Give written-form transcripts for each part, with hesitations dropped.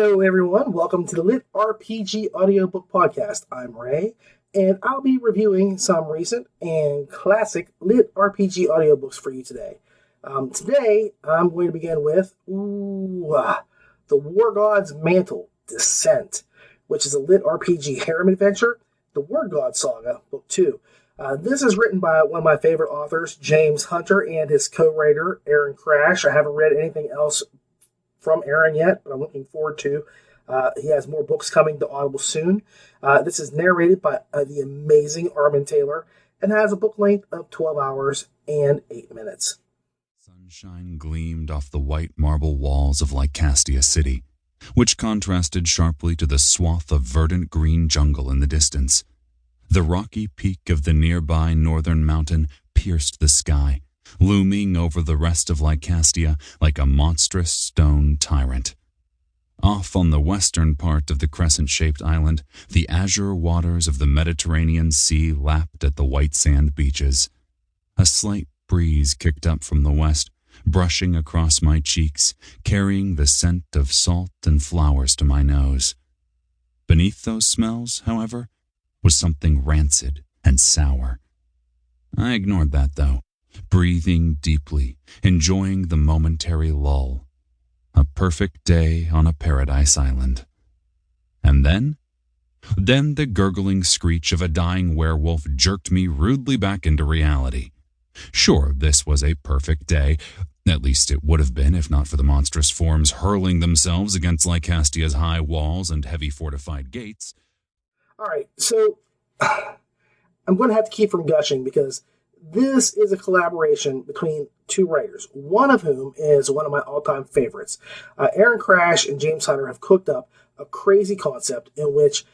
Hello, everyone. Welcome to the LitRPG Audiobook Podcast. I'm Ray, and I'll be reviewing some recent and classic LitRPG audiobooks for you today. Today, I'm going to begin with The War God's Mantle, Descent, which is a LitRPG Harem adventure, The War God Saga, Book 2. This is written by one of my favorite authors, James Hunter, and his co-writer, Aaron Crash. I haven't read anything else from Aaron yet, but I'm looking forward to. He has more books coming to Audible soon. This is narrated by the amazing Armin Taylor and has a book length of 12 hours and 8 minutes. Sunshine gleamed off the white marble walls of Lycastia City, which contrasted sharply to the swath of verdant green jungle in the distance. The rocky peak of the nearby northern mountain pierced the sky, looming over the rest of Lycastia like a monstrous stone tyrant. Off on the western part of the crescent-shaped island, the azure waters of the Mediterranean Sea lapped at the white sand beaches. A slight breeze kicked up from the west, brushing across my cheeks, carrying the scent of salt and flowers to my nose. Beneath those smells, however, was something rancid and sour. I ignored that, though, breathing deeply, enjoying the momentary lull. A perfect day on a paradise island. And then the gurgling screech of a dying werewolf jerked me rudely back into reality. Sure, this was a perfect day. At least it would have been if not for the monstrous forms hurling themselves against Lycastia's high walls and heavy fortified gates. All right, so I'm going to have to keep from gushing because this is a collaboration between two writers, one of whom is one of my all-time favorites. Aaron Crash and James Hunter have cooked up a crazy concept in which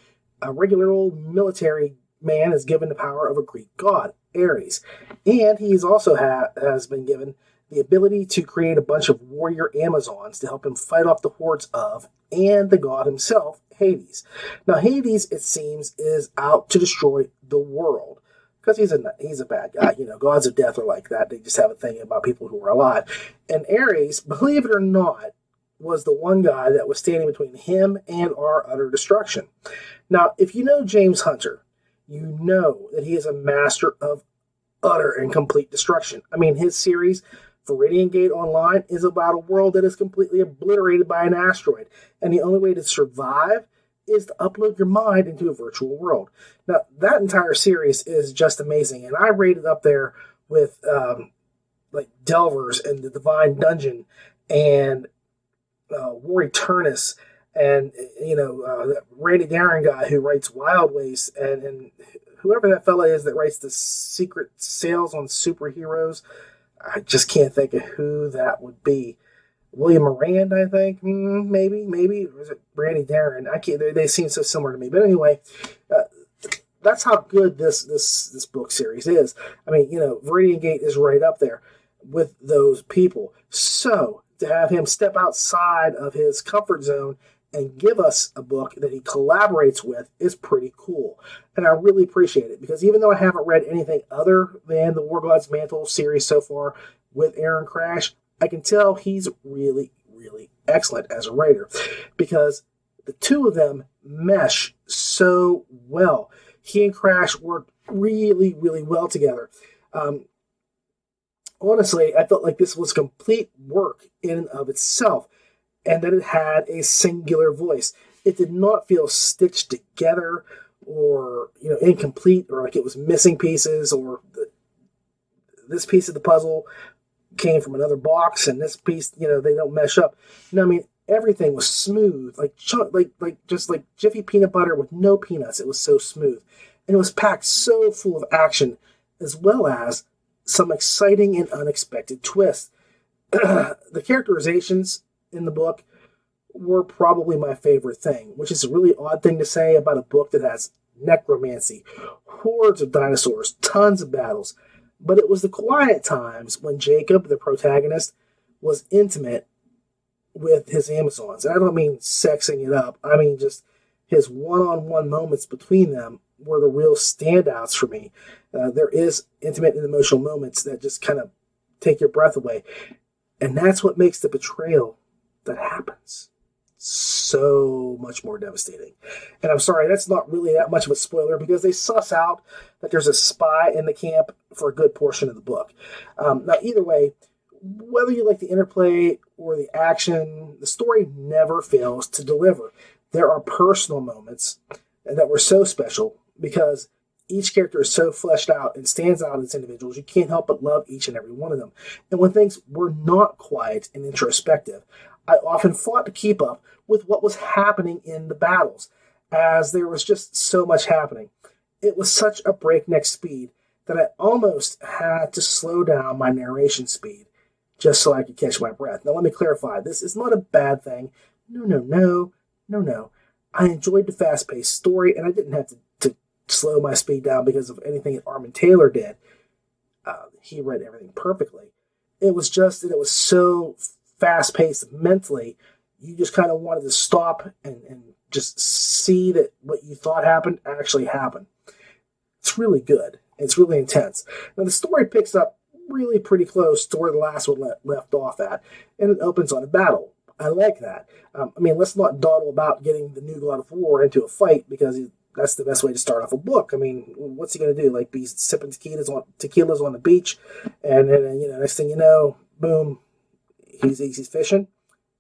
a regular old military man is given the power of a Greek god, Ares. And he's also has been given the ability to create a bunch of warrior Amazons to help him fight off the hordes of, and the god himself, Hades. Now, Hades, it seems, is out to destroy the world. Because he's a bad guy. You know, gods of death are like that. They just have a thing about people who are alive. And Ares, believe it or not, was the one guy that was standing between him and our utter destruction. Now, if you know James Hunter, you know that he is a master of utter and complete destruction. I mean, his series, Viridian Gate Online, is about a world that is completely obliterated by an asteroid. And the only way to survive is to upload your mind into a virtual world. Now, that entire series is just amazing, and I rated up there with like Delvers and the Divine Dungeon and War Eternus and that Randy Darren guy who writes Wild Waste and whoever that fella is that writes the Secret Sales on Superheroes. I just can't think of who that would be. William Morand, I think, maybe, or is it Randy Darren? I can't. They seem so similar to me, but anyway, that's how good this book series is. I mean, Viridian Gate is right up there with those people. So to have him step outside of his comfort zone and give us a book that he collaborates with is pretty cool, and I really appreciate it because even though I haven't read anything other than the War God's Mantle series so far with Aaron Crash, I can tell he's really, really excellent as a writer because the two of them mesh so well. He and Crash work really, really well together. Honestly, I felt like this was complete work in and of itself and that it had a singular voice. It did not feel stitched together or, incomplete or like it was missing pieces or this piece of the puzzle came from another box and this piece, they don't mesh up. No, I mean, everything was smooth, like just like Jiffy peanut butter with no peanuts. It was so smooth. And it was packed so full of action as well as some exciting and unexpected twists. The characterizations in the book were probably my favorite thing, which is a really odd thing to say about a book that has necromancy, hordes of dinosaurs, tons of battles. But it was the quiet times when Jacob, the protagonist, was intimate with his Amazons. And I don't mean sexing it up. I mean just his one-on-one moments between them were the real standouts for me. There is intimate and emotional moments that just kind of take your breath away. And that's what makes the betrayal that happens so much more devastating. And I'm sorry, that's not really that much of a spoiler because they suss out that there's a spy in the camp for a good portion of the book. Now, either way, whether you like the interplay or the action, the story never fails to deliver. There are personal moments that were so special because each character is so fleshed out and stands out as individuals. You can't help but love each and every one of them. And when things were not quiet and introspective, I often fought to keep up with what was happening in the battles, as there was just so much happening. It was such a breakneck speed that I almost had to slow down my narration speed just so I could catch my breath. Now, let me clarify. This is not a bad thing. No. I enjoyed the fast-paced story, and I didn't have to slow my speed down because of anything that Armin Taylor did. He read everything perfectly. It was just that it was so fast-paced mentally, you just kind of wanted to stop and just see that what you thought happened actually happened. It's really good. It's really intense. Now, the story picks up really pretty close to where the last one left off at, and it opens on a battle. I like that. Let's not dawdle about getting the new God of War into a fight because that's the best way to start off a book. I mean, what's he going to do? Like, be sipping tequilas on the beach, and then, next thing you know, boom, he's fishing?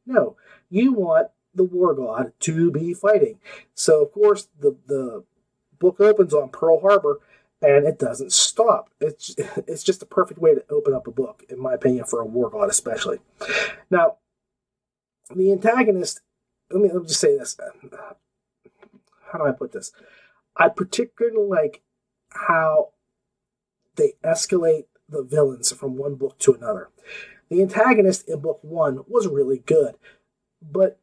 No. You want the war god to be fighting. So, of course, the book opens on Pearl Harbor, and it doesn't stop. It's just a perfect way to open up a book, in my opinion, for a war god especially. Now, the antagonist, let me just say this. How do I put this? I particularly like how they escalate the villains from one book to another. The antagonist in book 1 was really good, but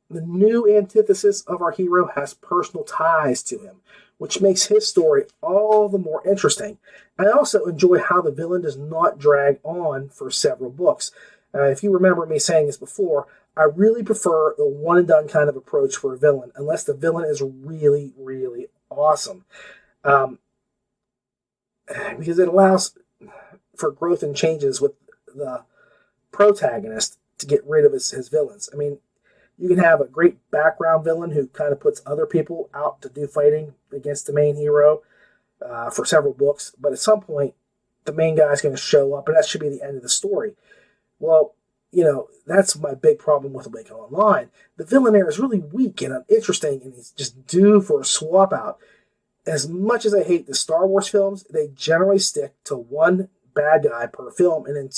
the new antithesis of our hero has personal ties to him, which makes his story all the more interesting. I also enjoy how the villain does not drag on for several books. If you remember me saying this before, I really prefer the one-and-done kind of approach for a villain, unless the villain is really, really awesome. Because it allows for growth and changes with the protagonist to get rid of his villains. I mean, you can have a great background villain who kind of puts other people out to do fighting against the main hero for several books, but at some point, the main guy is going to show up, and that should be the end of the story. Well, that's my big problem with Awaken Online. The villain there is really weak and uninteresting, and he's just due for a swap out. As much as I hate the Star Wars films, they generally stick to one bad guy per film and then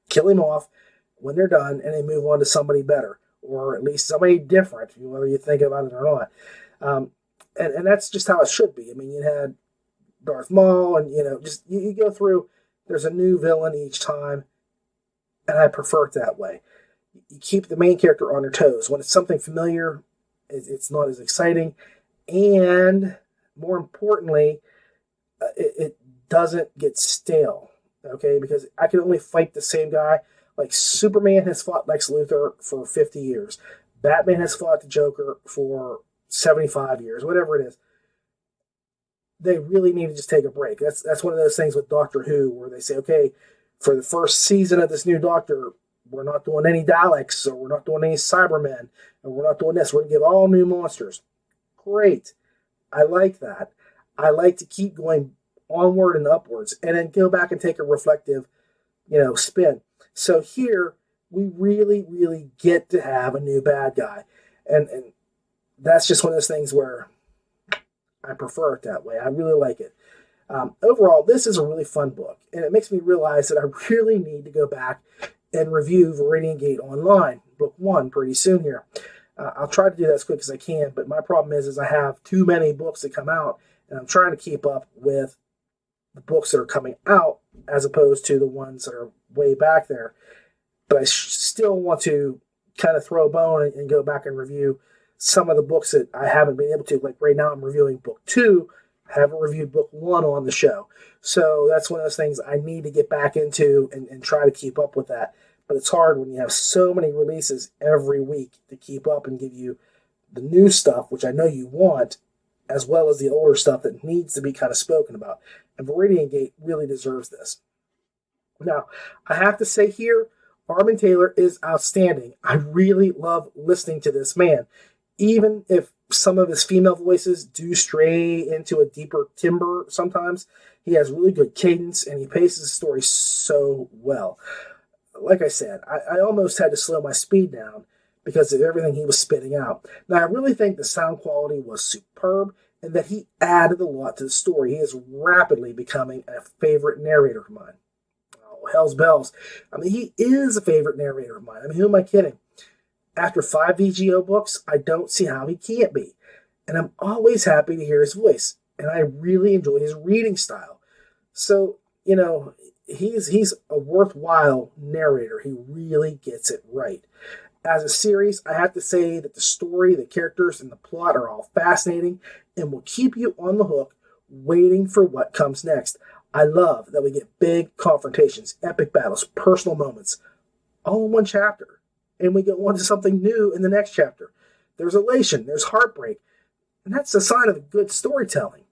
kill him off when they're done, and they move on to somebody better, or at least somebody different, whether you think about it or not. And that's just how it should be. I mean, you had Darth Maul, and you go through. There's a new villain each time, and I prefer it that way. You keep the main character on their toes. When it's something familiar, it's not as exciting, and more importantly, it doesn't get stale. Okay, because I can only fight the same guy. Like, Superman has fought Lex Luthor for 50 years. Batman has fought the Joker for 75 years, whatever it is. They really need to just take a break. That's one of those things with Doctor Who where they say, okay, for the first season of this new Doctor, we're not doing any Daleks, or we're not doing any Cybermen, and we're not doing this. We're going to give all new monsters. Great. I like that. I like to keep going onward and upwards, and then go back and take a reflective, spin. So here, we really, really get to have a new bad guy. And that's just one of those things where I prefer it that way. I really like it. Overall, this is a really fun book, and it makes me realize that I really need to go back and review Viridian Gate Online, book 1, pretty soon here. I'll try to do that as quick as I can, but my problem is I have too many books that come out, and I'm trying to keep up with the books that are coming out as opposed to the ones that are way back there. But I still want to kind of throw a bone and go back and review some of the books that I haven't been able to. Like right now I'm reviewing book 2. I haven't reviewed book 1 on the show. So that's one of those things I need to get back into and try to keep up with that. But it's hard when you have so many releases every week to keep up and give you the new stuff, which I know you want, as well as the older stuff that needs to be kind of spoken about. And Viridian Gate really deserves this. Now, I have to say here, Armin Taylor is outstanding. I really love listening to this man. Even if some of his female voices do stray into a deeper timbre sometimes, he has really good cadence and he paces the story so well. Like I said, I almost had to slow my speed down because of everything he was spitting out. Now, I really think the sound quality was superb and that he added a lot to the story. He is rapidly becoming a favorite narrator of mine. Oh, hell's bells. I mean, he is a favorite narrator of mine. I mean, who am I kidding? After 5 VGO books, I don't see how he can't be. And I'm always happy to hear his voice. And I really enjoy his reading style. So, he's a worthwhile narrator. He really gets it right. As a series, I have to say that the story, the characters, and the plot are all fascinating and will keep you on the hook waiting for what comes next. I love that we get big confrontations, epic battles, personal moments, all in one chapter. And we go on to something new in the next chapter. There's elation, there's heartbreak, and that's a sign of good storytelling.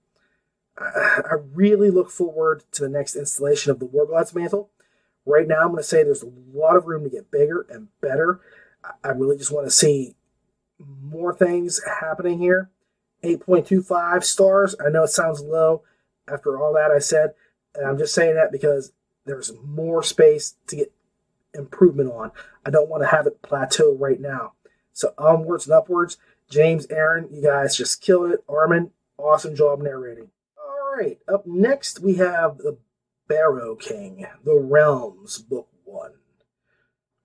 I really look forward to the next installation of the Wargod's Mantle. Right now, I'm going to say there's a lot of room to get bigger and better. I really just want to see more things happening here. 8.25 stars. I know it sounds low after all that I said. And I'm just saying that because there's more space to get improvement on. I don't want to have it plateau right now. So onwards and upwards. James, Aaron, you guys just killed it. Armin, awesome job narrating. All right, up next we have the Barrow King, The Realms, Book 1,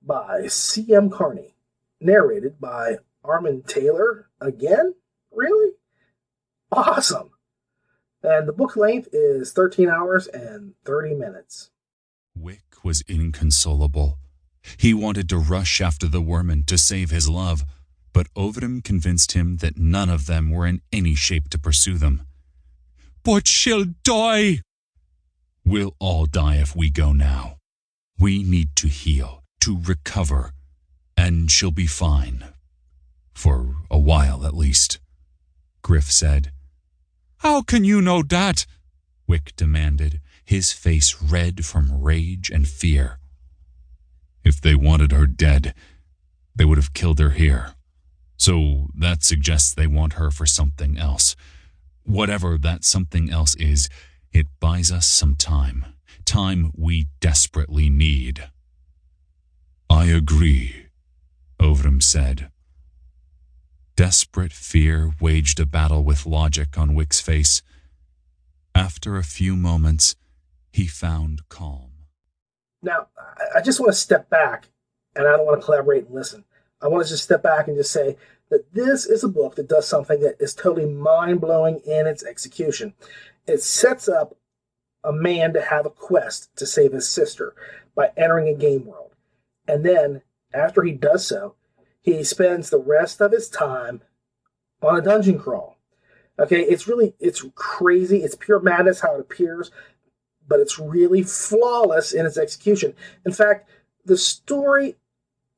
by C.M. Carney, narrated by Armin Taylor. Again? Really? Awesome. And the book length is 13 hours and 30 minutes. Wick was inconsolable. He wanted to rush after the Wormen to save his love, but Ovrim convinced him that none of them were in any shape to pursue them. "But she'll die!" "We'll all die if we go now. We need to heal, to recover, and she'll be fine. For a while, at least," Griff said. "How can you know that?" Wick demanded, his face red from rage and fear. "If they wanted her dead, they would have killed her here. So that suggests they want her for something else. Whatever that something else is, it buys us some time. Time we desperately need." "I agree," Ovrim said. Desperate fear waged a battle with logic on Wick's face. After a few moments, he found calm. Now, I just want to step back, and I don't want to collaborate and listen. I want to just step back and just say that this is a book that does something that is totally mind-blowing in its execution. It sets up a man to have a quest to save his sister by entering a game world. And then, after he does so, he spends the rest of his time on a dungeon crawl. Okay, it's crazy. It's pure madness how it appears, but it's really flawless in its execution. In fact, the story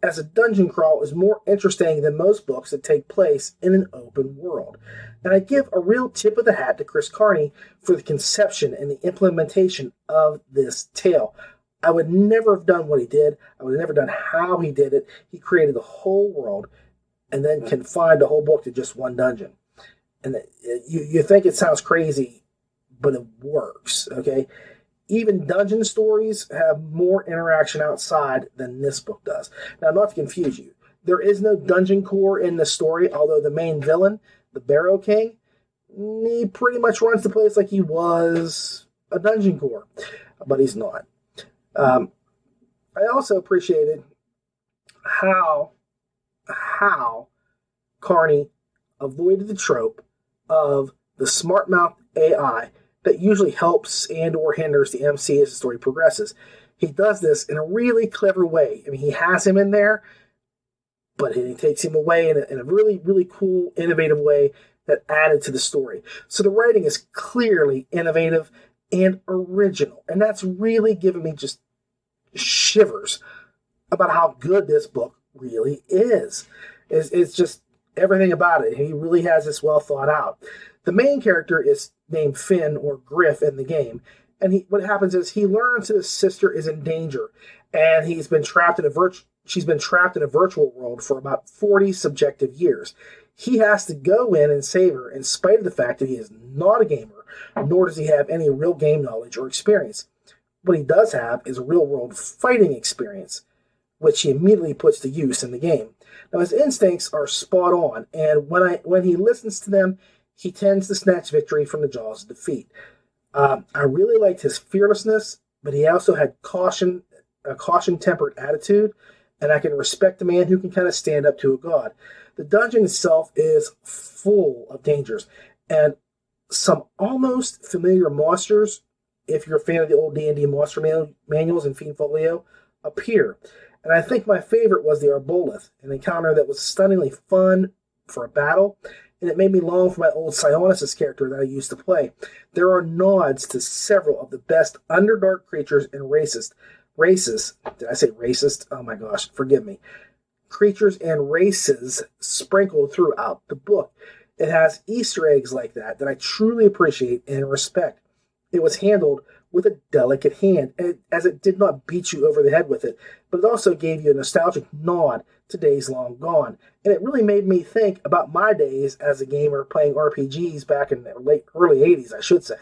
as a dungeon crawl is more interesting than most books that take place in an open world. And I give a real tip of the hat to Chris Carney for the conception and the implementation of this tale. I would never have done what he did. I would have never done how he did it. He created the whole world and then confined the whole book to just one dungeon. And you think it sounds crazy, but it works, okay? Even dungeon stories have more interaction outside than this book does. Now, not to confuse you, there is no dungeon core in the story, although the main villain, the Barrow King, he pretty much runs the place like he was a dungeon core, but he's not. I also appreciated how Carney avoided the trope of the smart mouth AI that usually helps and or hinders the MC as the story progresses. He does this in a really clever way. I mean, he has him in there, but he takes him away in a really, really cool, innovative way that added to the story. So the writing is clearly innovative and original, and that's really given me just shivers about how good this book really is. It's just everything about it. He really has this well thought out. The main character is named Finn or Griff in the game, And what happens is he learns that his sister is in danger, and she's been trapped in a virtual world for about 40 subjective years. He has to go in and save her, in spite of the fact that he is not a gamer, nor does he have any real game knowledge or experience. What he does have is real-world fighting experience, which he immediately puts to use in the game. Now, his instincts are spot on, and when he listens to them, he tends to snatch victory from the jaws of defeat. I really liked his fearlessness, but he also had a caution-tempered attitude, and I can respect a man who can kind of stand up to a god. The dungeon itself is full of dangers, and some almost familiar monsters, if you're a fan of the old D&D monster manuals and Fiend Folio, appear. And I think my favorite was the Arboleth, an encounter that was stunningly fun for a battle, and it made me long for my old Sionis' character that I used to play. There are nods to several of the best Underdark creatures and races. Did I say racist? Oh my gosh, forgive me. Creatures and races sprinkled throughout the book. It has Easter eggs like that I truly appreciate and respect. It was handled with a delicate hand, as it did not beat you over the head with it, but it also gave you a nostalgic nod to days long gone. And it really made me think about my days as a gamer playing RPGs back in the early 80s, I should say,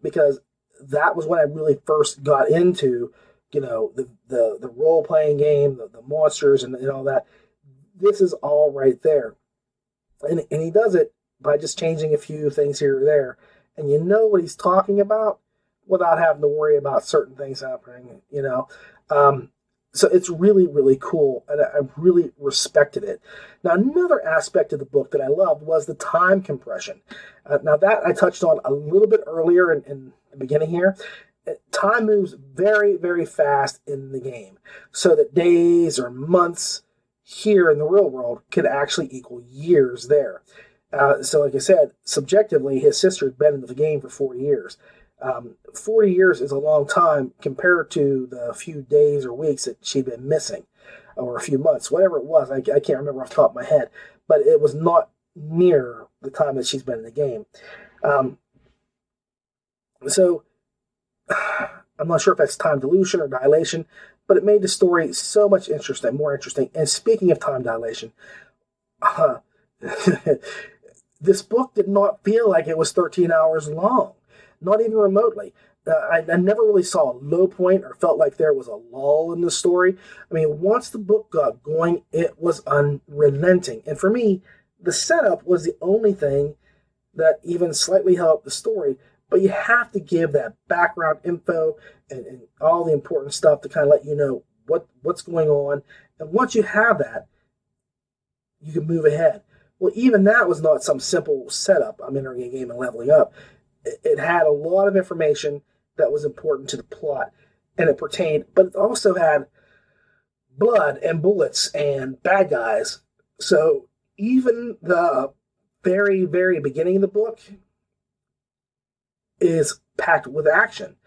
because that was when I really first got into the role-playing game, the monsters, and all that. This is all right there. And he does it by just changing a few things here or there. And you know what he's talking about without having to worry about certain things happening, So it's really, really cool, and I really respected it. Now, another aspect of the book that I loved was the time compression. Now, that I touched on a little bit earlier in the beginning here. Time moves very, very fast in the game, so that days or months here in the real world could actually equal years there. So like I said, subjectively, his sister had been in the game for 40 years. 40 years is a long time compared to the few days or weeks that she'd been missing, or a few months, whatever it was. I can't remember off the top of my head, but it was not near the time that she's been in the game. So I'm not sure if that's time dilution or dilation, but it made the story so much more interesting. And speaking of time dilation, this book did not feel like it was 13 hours long, not even remotely. I never really saw a low point or felt like there was a lull in the story. I mean, once the book got going, it was unrelenting. And for me, the setup was the only thing that even slightly helped the story. But you have to give that background info and all the important stuff to kind of let you know what's going on. And once you have that, you can move ahead. Well, even that was not some simple setup. I'm entering a game and leveling up. It had a lot of information that was important to the plot, and it pertained, but it also had blood and bullets and bad guys. So even the very, very beginning of the book is packed with action.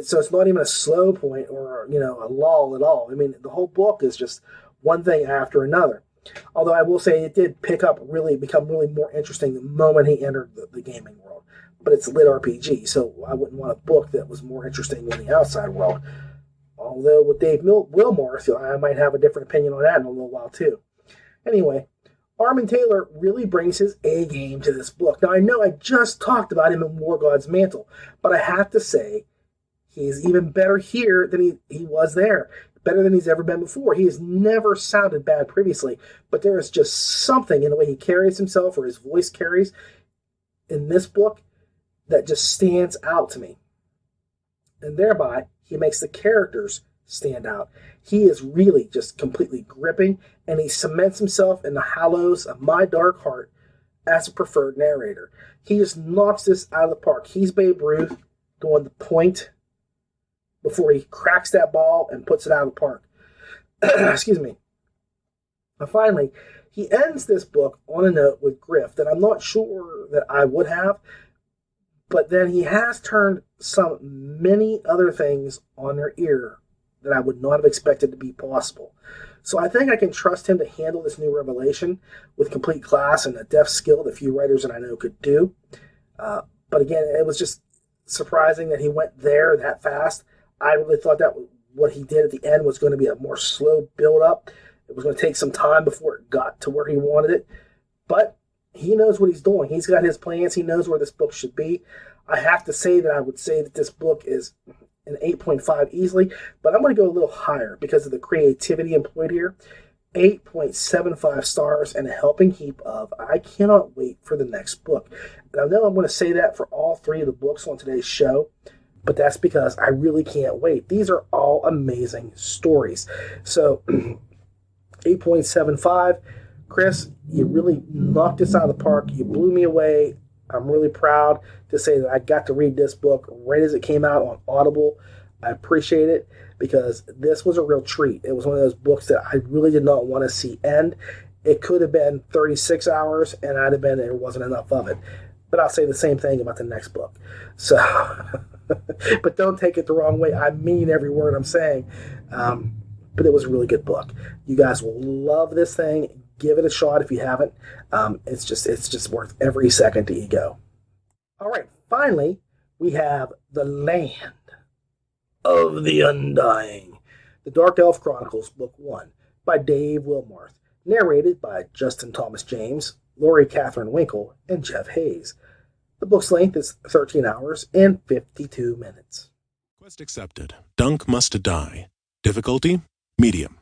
So it's not even a slow point or, a lull at all. I mean, the whole book is just one thing after another. Although I will say it did become really more interesting the moment he entered the gaming world. But it's LitRPG, so I wouldn't want a book that was more interesting than the outside world. Although with Dave Wilmore, I might have a different opinion on that in a little while too. Anyway, Armin Taylor really brings his A game to this book. Now, I know I just talked about him in War God's Mantle, but I have to say he's even better here than he was there. Better than he's ever been before. He has never sounded bad previously, but there is just something in the way he carries himself or his voice carries in this book that just stands out to me. And thereby, he makes the characters stand out. He is really just completely gripping, and he cements himself in the hollows of my dark heart as a preferred narrator. He just knocks this out of the park. He's Babe Ruth going the point before he cracks that ball and puts it out of the park. Excuse me. And finally, he ends this book on a note with Griff that I'm not sure that I would have, but then he has turned many other things on their ear that I would not have expected to be possible. So I think I can trust him to handle this new revelation with complete class and a deft skill that few writers that I know could do. But again, it was just surprising that he went there that fast. I really thought that what he did at the end was going to be a more slow build-up. It was going to take some time before it got to where he wanted it. But he knows what he's doing. He's got his plans. He knows where this book should be. I have to say that I would say that this book is an 8.5 easily, but I'm going to go a little higher because of the creativity employed here. 8.75 stars and a helping heap of. I cannot wait for the next book. And I know I'm going to say that for all three of the books on today's show, but that's because I really can't wait. These are all amazing stories. So 8.75. Chris, you really knocked this out of the park. You blew me away. I'm really proud to say that I got to read this book right as it came out on Audible. I appreciate it because this was a real treat. It was one of those books that I really did not want to see end. It could have been 36 hours and I'd have been, there wasn't enough of it. But I'll say the same thing about the next book. So, but don't take it the wrong way. I mean every word I'm saying. But it was a really good book. You guys will love this thing. Give it a shot if you haven't. It's just worth every second that you go. All right, finally, we have The Land of the Undying, The Dark Elf Chronicles, Book 1, by Dave Wilmarth, narrated by Justin Thomas James, Lori Catherine Winkle, and Jeff Hayes. The book's length is 13 hours and 52 minutes. Quest accepted. Dunk must die. Difficulty, medium.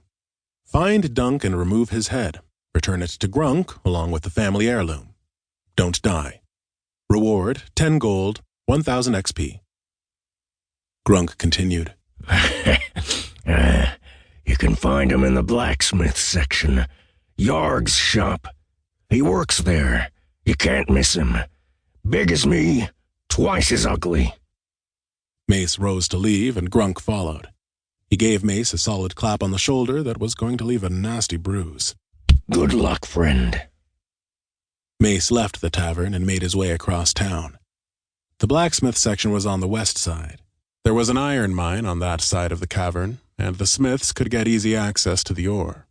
Find Dunk and remove his head. Return it to Grunk along with the family heirloom. Don't die. Reward, 10 gold, 1,000 XP. Grunk continued. You can find him in the blacksmith section. Yarg's shop. He works there. You can't miss him. Big as me, twice as ugly. Mace rose to leave, and Grunk followed. He gave Mace a solid clap on the shoulder that was going to leave a nasty bruise. Good luck, friend. Mace left the tavern and made his way across town. The blacksmith section was on the west side. There was an iron mine on that side of the cavern, and the smiths could get easy access to the ore.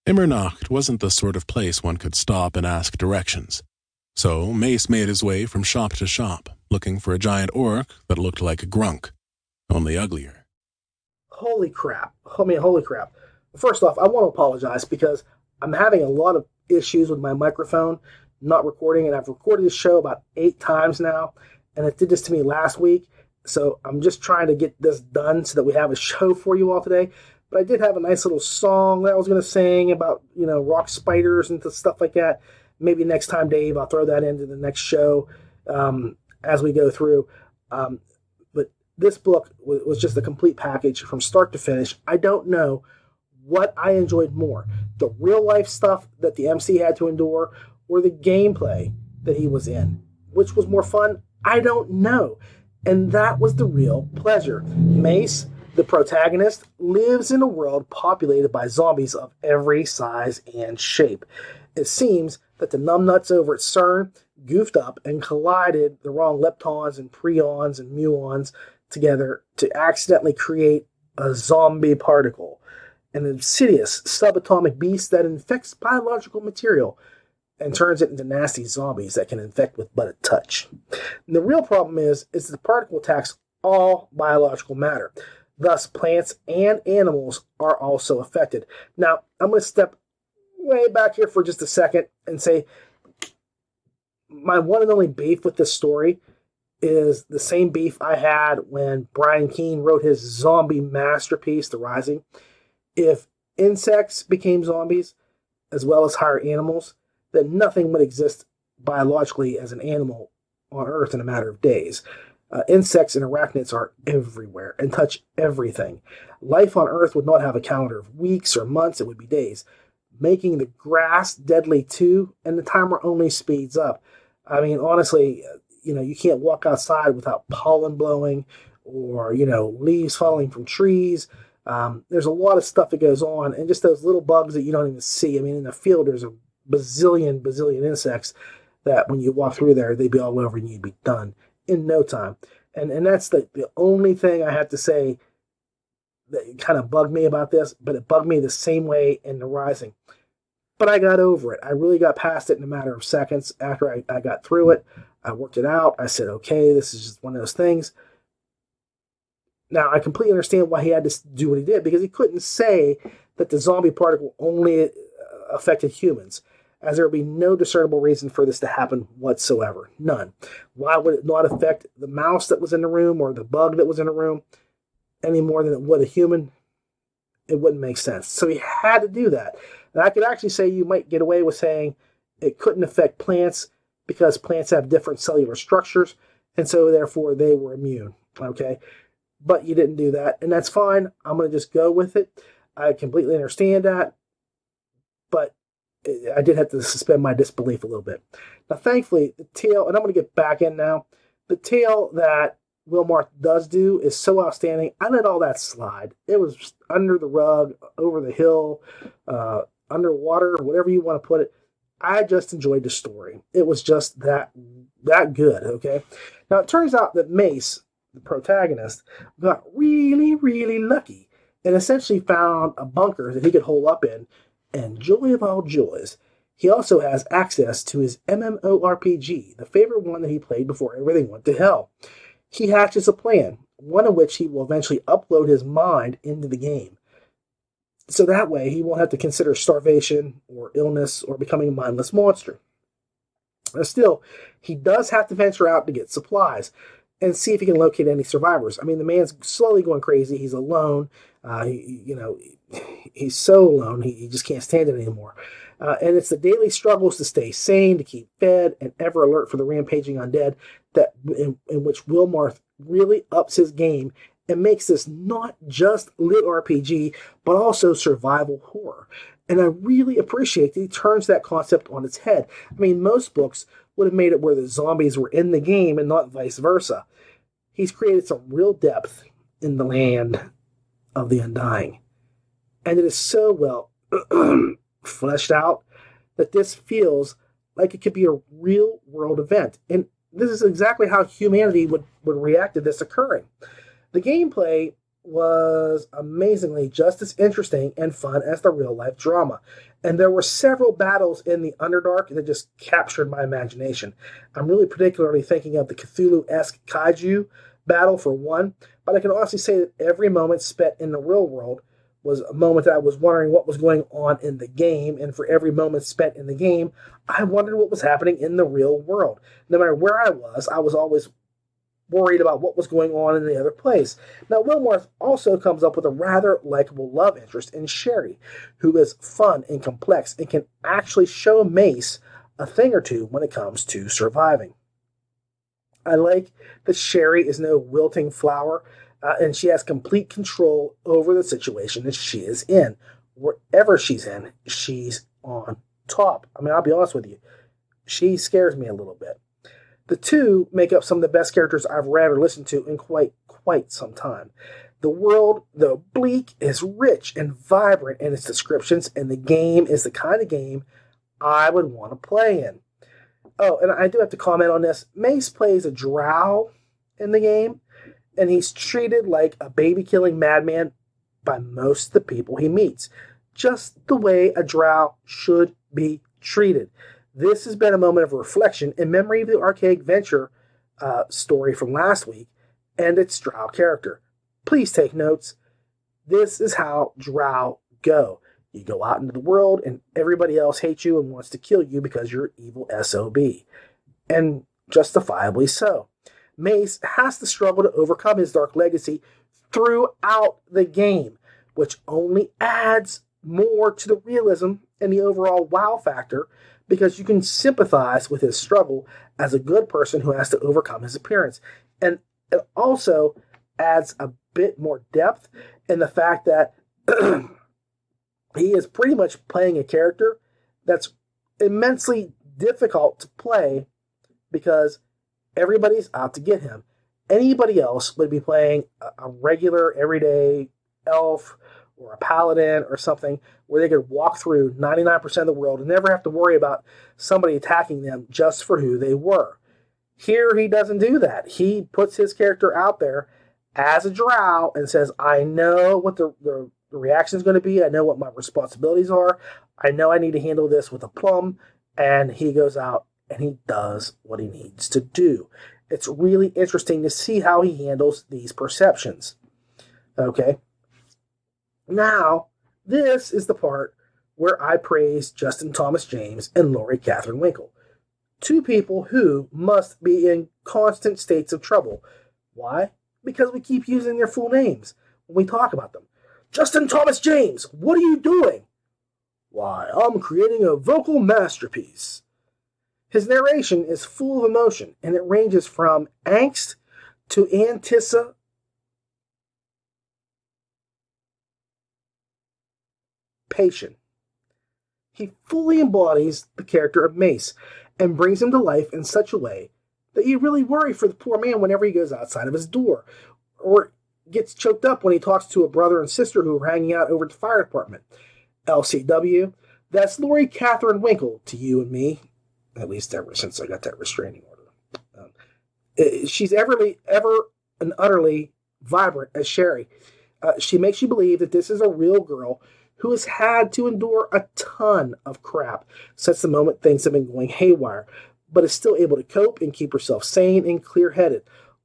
Immernacht wasn't the sort of place one could stop and ask directions, so Mace made his way from shop to shop, looking for a giant orc that looked like a Grunk, only uglier. Holy crap. Holy crap. First off, I want to apologize because I'm having a lot of issues with my microphone, not recording, and I've recorded this show about 8 times now, and it did this to me last week, so I'm just trying to get this done so that we have a show for you all today. But I did have a nice little song that I was going to sing about, rock spiders and stuff like that. Maybe next time, Dave, I'll throw that into the next show as we go through. But this book was just a complete package from start to finish. I don't know what I enjoyed more, the real life stuff that the MC had to endure or the gameplay that he was in. Which was more fun? I don't know. And that was the real pleasure. Mace, the protagonist, lives in a world populated by zombies of every size and shape. It seems that the numbnuts over at CERN goofed up and collided the wrong leptons and preons and muons together to accidentally create a zombie particle, an insidious subatomic beast that infects biological material and turns it into nasty zombies that can infect with but a touch. And the real problem is the particle attacks all biological matter. Thus, plants and animals are also affected. Now, I'm going to step way back here for just a second and say my one and only beef with this story is the same beef I had when Brian Keene wrote his zombie masterpiece, The Rising. If insects became zombies, as well as higher animals, then nothing would exist biologically as an animal on Earth in a matter of days. Insects and arachnids are everywhere and touch everything. Life on Earth would not have a calendar of weeks or months, it would be days, making the grass deadly too, and the timer only speeds up. I mean, honestly, you can't walk outside without pollen blowing or, leaves falling from trees. There's a lot of stuff that goes on, and just those little bugs that you don't even see. I mean, in the field, there's a bazillion insects that when you walk through there, they'd be all over and you'd be done in no time. And that's the only thing I have to say that kind of bugged me about this, but it bugged me the same way in The Rising. But I got over it. I really got past it in a matter of seconds after I got through it. I worked it out. I said, okay, this is just one of those things. Now, I completely understand why he had to do what he did, because he couldn't say that the zombie particle only affected humans, as there would be no discernible reason for this to happen whatsoever. None. Why would it not affect the mouse that was in the room or the bug that was in the room any more than it would a human? It wouldn't make sense. So he had to do that. And I could actually say you might get away with saying it couldn't affect plants because plants have different cellular structures, and so therefore they were immune. Okay? But you didn't do that, and that's fine. I'm going to just go with it. I completely understand that, but I did have to suspend my disbelief a little bit. Now, thankfully, the tale, and I'm going to get back in now, the tale that Wilmarth does do is so outstanding. I let all that slide. It was just under the rug, over the hill, underwater, whatever you want to put it. I just enjoyed the story. It was just that good, okay? Now, it turns out that Mace, the protagonist, got really, really lucky and essentially found a bunker that he could hole up in, and joy of all joys, he also has access to his MMORPG, the favorite one that he played before everything went to hell. He hatches a plan, one of which he will eventually upload his mind into the game. So that way he won't have to consider starvation or illness or becoming a mindless monster. But still, he does have to venture out to get supplies and see if he can locate any survivors. I mean, the man's slowly going crazy. He's alone. He's so alone, he just can't stand it anymore. And it's the daily struggles to stay sane, to keep fed, and ever alert for the rampaging undead that in which Wilmarth really ups his game and makes this not just lit RPG, but also survival horror. And I really appreciate that he turns that concept on its head. I mean, most books would have made it where the zombies were in the game and not vice versa. He's created some real depth in the land of the Undying. And it is so well fleshed out that this feels like it could be a real world event. And this is exactly how humanity would react to this occurring. The gameplay was amazingly just as interesting and fun as the real life drama. And there were several battles in the Underdark that just captured my imagination. I'm really particularly thinking of the Cthulhu-esque kaiju battle for one, but I can honestly say that every moment spent in the real world was a moment that I was wondering what was going on in the game, and for every moment spent in the game, I wondered what was happening in the real world. No matter where I was always worried about what was going on in the other place. Now, Wilmarth also comes up with a rather likable love interest in Sherry, who is fun and complex and can actually show Mace a thing or two when it comes to surviving. I like that Sherry is no wilting flower, and she has complete control over the situation that she is in. Wherever she's in, she's on top. I mean, I'll be honest with you, she scares me a little bit. The two make up some of the best characters I've read or listened to in quite some time. The world, though bleak, is rich and vibrant in its descriptions, and the game is the kind of game I would want to play in. Oh, and I do have to comment on this. Mace plays a drow in the game, and he's treated like a baby-killing madman by most of the people he meets, just the way a drow should be treated. This has been a moment of reflection in memory of the Archaic Venture story from last week and its drow character. Please take notes. This is how drow go. You go out into the world and everybody else hates you and wants to kill you because you're evil SOB. And justifiably so. Mace has to struggle to overcome his dark legacy throughout the game, which only adds more to the realism and the overall wow factor, because you can sympathize with his struggle as a good person who has to overcome his appearance. And it also adds a bit more depth in the fact that he is pretty much playing a character that's immensely difficult to play because everybody's out to get him. Anybody else would be playing a regular, everyday elf or a paladin or something where they could walk through 99% of the world and never have to worry about somebody attacking them just for who they were. Here, he doesn't do that. He puts his character out there as a drow and says, I know what the reaction is going to be. I know what my responsibilities are. I know I need to handle this with aplomb. And he goes out and he does what he needs to do. It's really interesting to see how he handles these perceptions. Okay? Now, this is the part where I praise Justin Thomas James and Laurie Catherine Winkle. Two people who must be in constant states of trouble. Why? Because we keep using their full names when we talk about them. Justin Thomas James, what are you doing? Why, I'm creating a vocal masterpiece. His narration is full of emotion, and it ranges from angst to anticipation. He fully embodies the character of Mace and brings him to life in such a way that you really worry for the poor man whenever he goes outside of his door, or gets choked up when he talks to a brother and sister who are hanging out over at the fire department. LCW, that's Laurie Catherine Winkle to you and me, at least ever since I got that restraining order. She's ever and utterly vibrant as Sherry. She makes you believe that this is a real girl who has had to endure a ton of crap since the moment things have been going haywire, but is still able to cope and keep herself sane and clear-headed.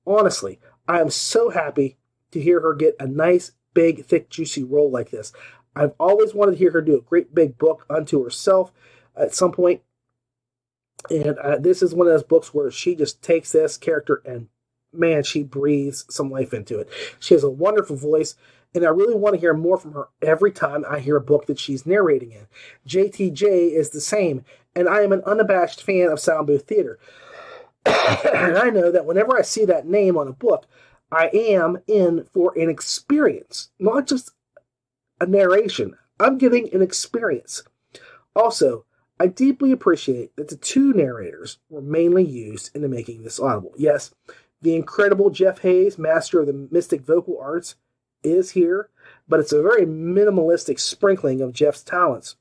Honestly, I am so happy to hear her get a nice, big, thick, juicy role like this. I've always wanted to hear her do a great big book unto herself at some point. And this is one of those books where she just takes this character and, man, she breathes some life into it. She has a wonderful voice, and I really want to hear more from her every time I hear a book that she's narrating in. JTJ is the same, and I am an unabashed fan of sound booth theater. And I know that whenever I see that name on a book, I am in for an experience, not just a narration. I'm getting an experience. Also, I deeply appreciate that the two narrators were mainly used in the making of this Audible. Yes, the incredible Jeff Hayes, master of the mystic vocal arts, is here, but it's a very minimalistic sprinkling of Jeff's talents.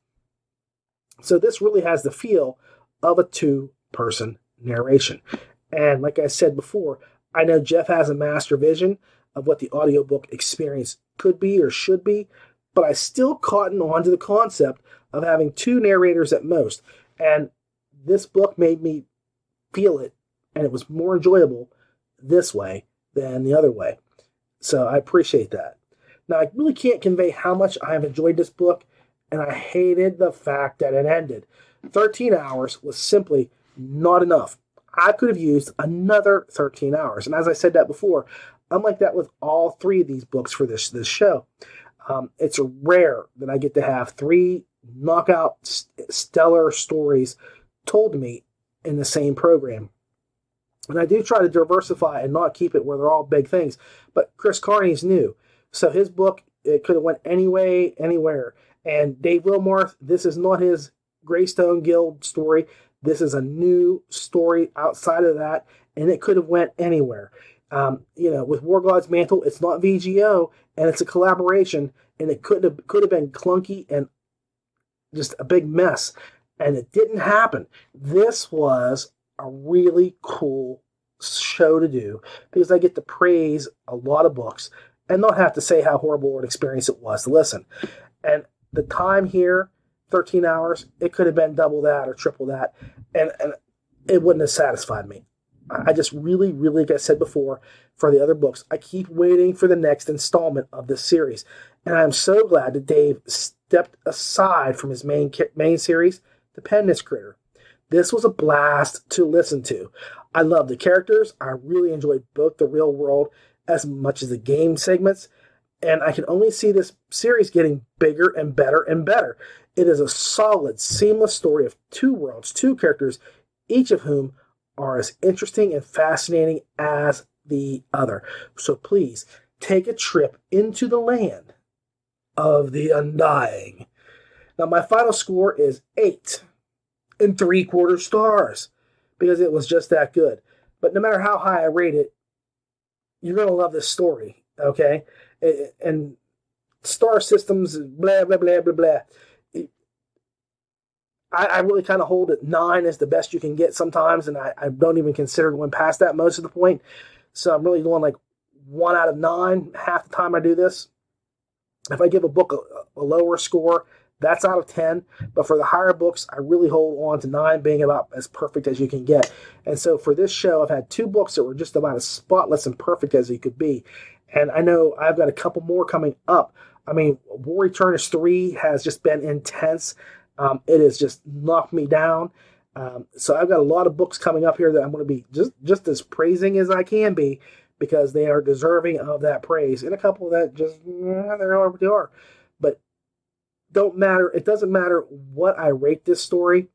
So this really has the feel of a two-person narration. And like I said before, I know Jeff has a master vision of what the audiobook experience could be or should be, but I still cotton on to the concept of having two narrators at most. And this book made me feel it, and it was more enjoyable this way than the other way. So I appreciate that. Now, I really can't convey how much I have enjoyed this book, and I hated the fact that it ended. 13 hours was simply not enough. I could have used another 13 hours. And as I said that before, I'm like that with all three of these books for this show. It's rare that I get to have three knockout stellar stories told to me in the same program. And I do try to diversify and not keep it where they're all big things. But Chris Carney's new. So his book, it could have went anywhere. And Dave Wilmarth, this is not his Greystone Guild story. This is a new story outside of that, and it could have went anywhere. With War God's Mantle, it's not VGO, and it's a collaboration, and it could have been clunky and just a big mess, and it didn't happen. This was a really cool show to do because I get to praise a lot of books and not have to say how horrible an experience it was to listen. And the time here, 13 hours, it could have been double that or triple that, and it wouldn't have satisfied me. I just really, like I said before, for the other books, I keep waiting for the next installment of this series. And I'm so glad that Dave stepped aside from his main series to pen this critter. This was a blast to listen to. I love the characters. I really enjoyed both the real world as much as the game segments. And I can only see this series getting bigger and better and better. It is a solid, seamless story of two worlds, two characters, each of whom are as interesting and fascinating as the other. So please, take a trip into the land of the Undying. Now, my final score is 8 3/4 stars because it was just that good. But no matter how high I rate it, you're going to love this story, okay? And star systems, blah, blah, blah, blah, blah. I really kind of hold it 9 as the best you can get sometimes, and I don't even consider going past that most of the point. So I'm really going like 1 out of 9 half the time I do this. If I give a book a lower score, That's out of 10. But for the higher books, I really hold on to 9 being about as perfect as you can get. And so for this show, I've had 2 books that were just about as spotless and perfect as you could be. And I know I've got a couple more coming up. I mean, War Eternus 3 has just been intense. It has just knocked me down. So I've got a lot of books coming up here that I'm going to be just as praising as I can be, because they are deserving of that praise. And a couple that just, they're what they are. But don't matter. It doesn't matter what I rate this story.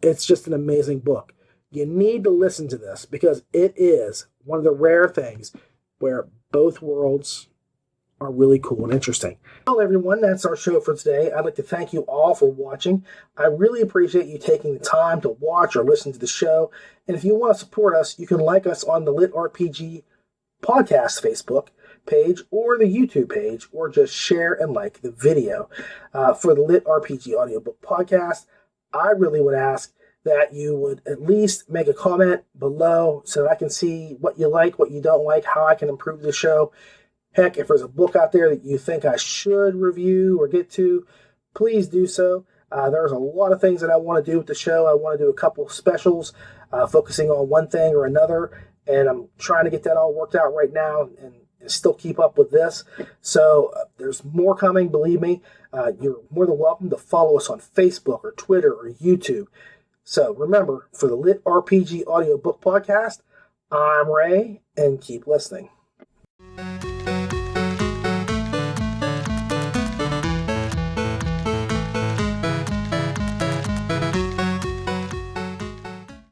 It's just an amazing book. You need to listen to this, because it is one of the rare things where both worlds are really cool and interesting. Well, everyone, that's our show for today. I'd like to thank you all for watching. I really appreciate you taking the time to watch or listen to the show. And if you want to support us, you can like us on the LitRPG Podcast Facebook page or the YouTube page, or just share and like the video. For the LitRPG Audiobook Podcast, I really would ask that you would at least make a comment below so that I can see what you like, what you don't like, how I can improve the show. Heck, if there's a book out there that you think I should review or get to, please do so. There's a lot of things that I want to do with the show. I want to do a couple specials focusing on one thing or another, and I'm trying to get that all worked out right now and still keep up with this. So there's more coming, believe me. You're more than welcome to follow us on Facebook or Twitter or YouTube. So remember, for the LitRPG Audiobook Podcast, I'm Ray, and keep listening.